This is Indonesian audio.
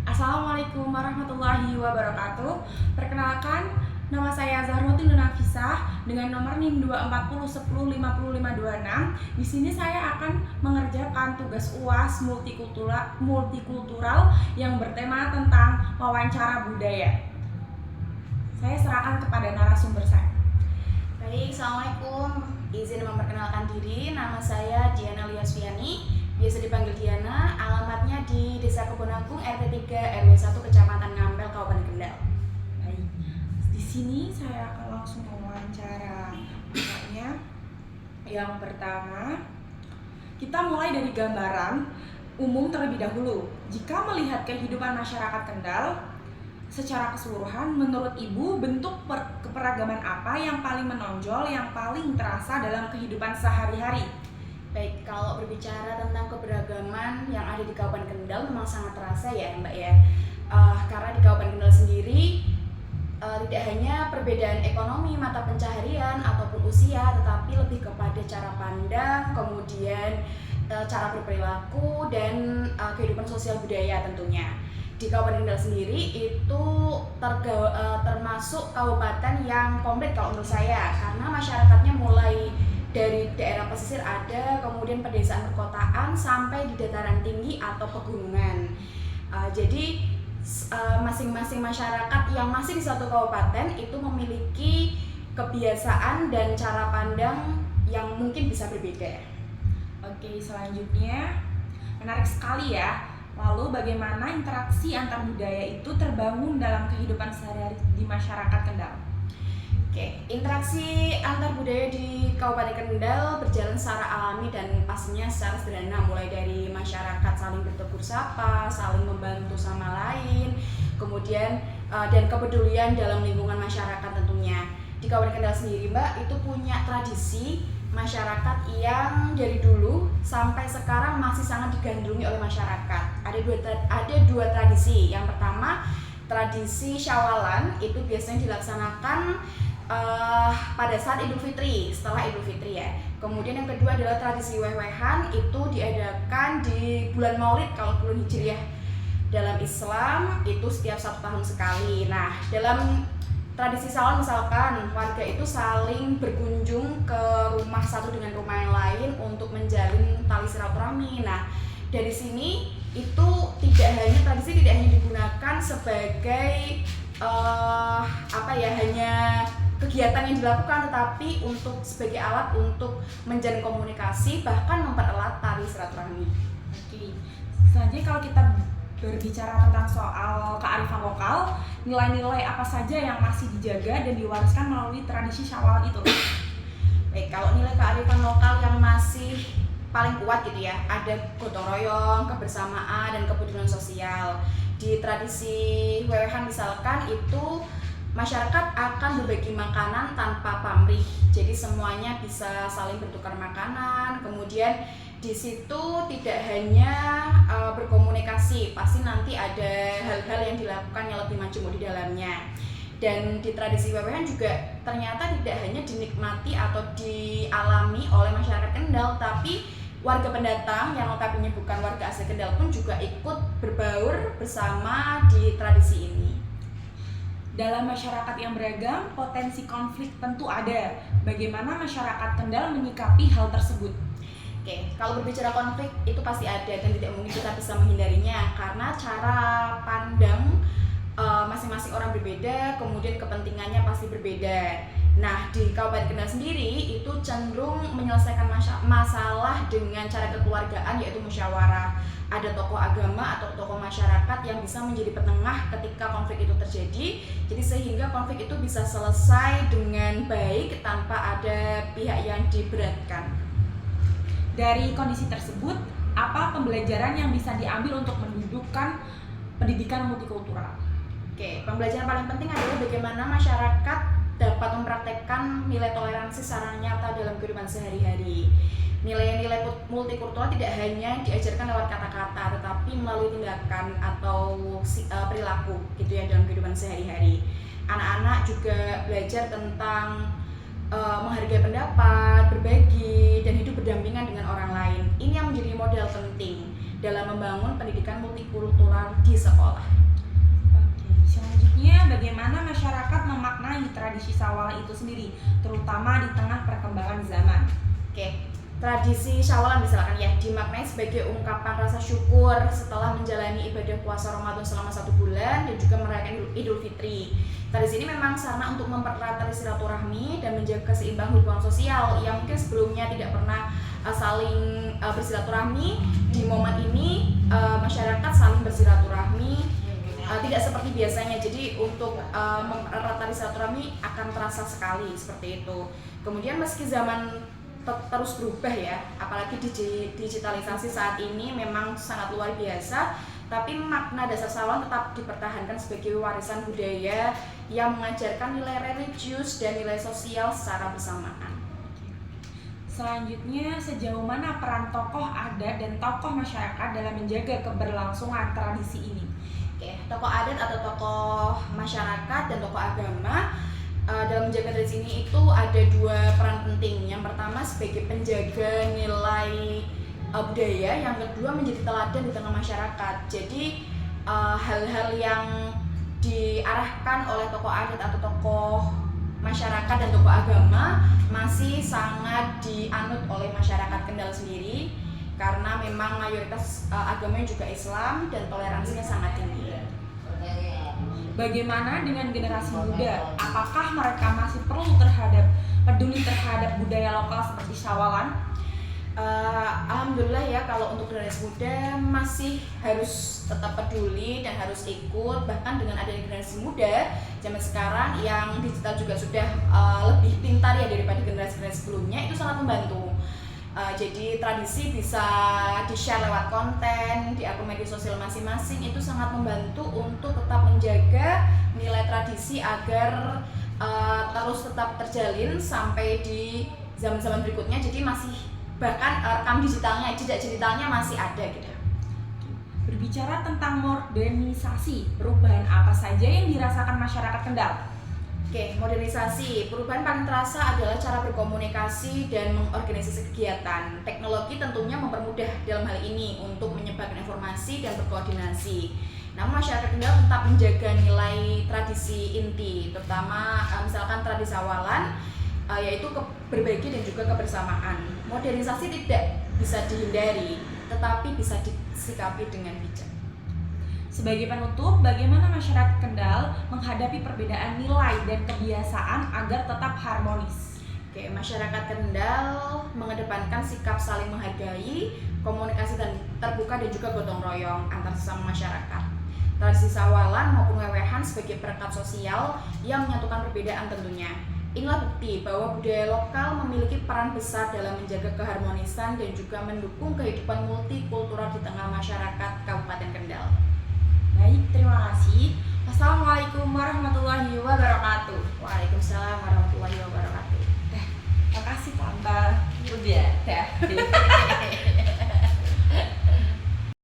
Assalamualaikum warahmatullahi wabarakatuh. Perkenalkan, nama saya Zahrotin Nunafisah dengan nomor NIM 240105526. Di sini saya akan mengerjakan tugas UAS multikultural yang bertema tentang wawancara budaya. Saya serahkan kepada narasumber saya. Baik, Assalamualaikum. Izin memperkenalkan diri, nama saya Diana Liasviani, biasa dipanggil Diana, alamatnya di Desa Kebon-Agung, RT 3 RW 1 Kecamatan Ngampel, Kabupaten Kendal. Baik, di sini saya akan langsung mewawancara. Yang pertama, kita mulai dari gambaran umum terlebih dahulu. Jika melihat kehidupan masyarakat Kendal secara keseluruhan, menurut Ibu, bentuk keperagaman apa yang paling menonjol, yang paling terasa dalam kehidupan sehari-hari? Baik, kalau berbicara tentang keberagaman yang ada di Kabupaten Kendal memang sangat terasa ya Mbak ya. Karena di Kabupaten Kendal sendiri tidak hanya perbedaan ekonomi, mata pencaharian, ataupun usia, tetapi lebih kepada cara pandang, kemudian cara berperilaku, dan kehidupan sosial budaya tentunya. Di Kabupaten Kendal sendiri itu termasuk kabupaten yang komplit kalau menurut saya, karena masyarakatnya mulai dari daerah pesisir ada, kemudian pedesaan perkotaan, sampai di dataran tinggi atau pegunungan. Jadi masing-masing masyarakat yang masih di suatu kabupaten itu memiliki kebiasaan dan cara pandang yang mungkin bisa berbeda. Oke, selanjutnya menarik sekali ya. Lalu bagaimana interaksi antar budaya itu terbangun dalam kehidupan sehari-hari di masyarakat Kendal? Oke, interaksi antar budaya di Kabupaten Kendal berjalan secara alami dan pastinya secara sederhana, mulai dari masyarakat saling bertegur sapa, saling membantu sama lain, kemudian dan kepedulian dalam lingkungan masyarakat tentunya. Di Kabupaten Kendal sendiri Mbak itu punya tradisi masyarakat yang dari dulu sampai sekarang masih sangat digandrungi oleh masyarakat. Ada dua tradisi. Yang pertama, tradisi Syawalan itu biasanya dilaksanakan pada saat Idul Fitri, setelah Idul Fitri ya. Kemudian yang kedua adalah tradisi Weh-Wehan, itu diadakan di bulan Maulid kalau bulan Hijriah. Dalam Islam itu setiap 1 tahun sekali. Nah, dalam tradisi Syawalan misalkan warga itu saling berkunjung ke rumah satu dengan rumah yang lain untuk menjalin tali silaturahmi. Nah, dari sini itu tradisi tidak hanya digunakan sebagai hanya kegiatan yang dilakukan, tetapi untuk sebagai alat untuk menjalin komunikasi, bahkan mempererat tali silaturahmi. Oke, selanjutnya kalau kita berbicara tentang soal kearifan lokal, nilai-nilai apa saja yang masih dijaga dan diwariskan melalui tradisi Syawalan itu? Baik, kalau nilai kearifan lokal yang masih paling kuat gitu ya, ada gotong royong, kebersamaan, dan kepedulian sosial. Di tradisi Wewehan misalkan itu masyarakat akan berbagi makanan tanpa pamrih, jadi semuanya bisa saling bertukar makanan. Kemudian di situ tidak hanya berkomunikasi, pasti nanti ada hal-hal yang dilakukan yang lebih majemuk di dalamnya. Dan di tradisi Wewehan juga ternyata tidak hanya dinikmati atau dialami oleh masyarakat Kendal, tapi warga pendatang yang notabene bukan warga asli Kendal pun juga ikut berbaur bersama di tradisi ini. Dalam masyarakat yang beragam, potensi konflik tentu ada. Bagaimana masyarakat Kendal menyikapi hal tersebut? Oke, kalau berbicara konflik itu pasti ada dan tidak mungkin kita bisa menghindarinya, karena cara pandang masing-masing orang berbeda, kemudian kepentingannya pasti berbeda. Nah, di Kabupaten Kendal sendiri itu cenderung menyelesaikan masalah dengan cara kekeluargaan, yaitu musyawarah. Ada tokoh agama atau tokoh masyarakat yang bisa menjadi penengah ketika konflik itu terjadi, jadi sehingga konflik itu bisa selesai dengan baik tanpa ada pihak yang diberatkan. Dari kondisi tersebut, apa pembelajaran yang bisa diambil untuk mendudukkan pendidikan multikultural? Oke, pembelajaran paling penting adalah bagaimana masyarakat dapat mempraktekkan nilai toleransi secara nyata dalam kehidupan sehari-hari. Nilai-nilai multikultural tidak hanya diajarkan lewat kata-kata, tetapi melalui tindakan atau perilaku gitu ya dalam kehidupan sehari-hari. Anak-anak juga belajar tentang menghargai pendapat, berbagi, dan hidup berdampingan dengan orang lain. Ini yang menjadi modal penting. dalam membangun pendidikan multikultural di sekolah. Oke, selanjutnya bagaimana masyarakat memaknai tradisi Syawalan itu sendiri, terutama di tengah perkembangan zaman? Oke, tradisi Syawalan misalkan ya dimaknai sebagai ungkapan rasa syukur setelah menjalani ibadah puasa Ramadan selama 1 bulan dan juga merayakan Idul Fitri. Tradisi ini memang sarana untuk mempererat tali silaturahmi dan menjaga keseimbangan hubungan sosial yang mungkin sebelumnya tidak pernah saling bersilaturahmi. Di momen ini masyarakat saling bersilaturahmi tidak seperti biasanya. Jadi untuk mempererat tali silaturahmi akan terasa sekali seperti itu. Kemudian meski zaman terus berubah ya, apalagi digitalisasi saat ini memang sangat luar biasa, tapi makna dasar Syawalan tetap dipertahankan sebagai warisan budaya yang mengajarkan nilai religius dan nilai sosial secara bersamaan. Selanjutnya, sejauh mana peran tokoh adat dan tokoh masyarakat dalam menjaga keberlangsungan tradisi ini? Oke, tokoh adat atau tokoh masyarakat dan tokoh agama dalam menjaga tradisi ini itu ada 2 peran penting. Yang pertama sebagai penjaga nilai budaya, yang kedua menjadi teladan di tengah masyarakat. Jadi hal-hal yang diarahkan oleh tokoh adat atau tokoh masyarakat dan tokoh agama masih sangat dianut oleh masyarakat Kendal sendiri karena memang mayoritas agamanya juga Islam dan toleransinya sangat tinggi. Bagaimana dengan generasi muda? Apakah mereka masih peduli terhadap budaya lokal seperti Syawalan? Alhamdulillah ya, kalau untuk generasi muda masih harus tetap peduli dan harus ikut. Bahkan dengan adanya generasi muda zaman sekarang yang digital juga sudah lebih pintar ya daripada generasi-generasi sebelumnya, itu sangat membantu. Jadi tradisi bisa di-share lewat konten di akun media sosial masing-masing, itu sangat membantu untuk tetap menjaga nilai tradisi agar terus tetap terjalin sampai di zaman-zaman berikutnya. Jadi masih bahkan rekam digitalnya, jejak digitalnya masih ada gitu. Berbicara tentang modernisasi, perubahan apa saja yang dirasakan masyarakat Kendal? Oke, modernisasi. Perubahan paling terasa adalah cara berkomunikasi dan mengorganisasi kegiatan. Teknologi tentunya mempermudah dalam hal ini untuk menyebarkan informasi dan berkoordinasi. Namun masyarakat Kendal tetap menjaga nilai tradisi inti, terutama misalkan tradisi Syawalan, yaitu berbagi dan juga kebersamaan. Modernisasi tidak bisa dihindari, tetapi bisa disikapi dengan bijak. Sebagai penutup, bagaimana masyarakat Kendal menghadapi perbedaan nilai dan kebiasaan agar tetap harmonis? Oke, masyarakat Kendal mengedepankan sikap saling menghargai, komunikasi dan terbuka dan juga gotong royong antar sesama masyarakat. Tradisi Syawalan maupun wewehan sebagai perekat sosial yang menyatukan perbedaan tentunya. Inilah bukti bahwa budaya lokal memiliki peran besar dalam menjaga keharmonisan dan juga mendukung kehidupan multikultural di tengah masyarakat Kabupaten Kendal. Baik, terima kasih. Wassalamualaikum warahmatullahi wabarakatuh. Waalaikumsalam warahmatullahi wabarakatuh.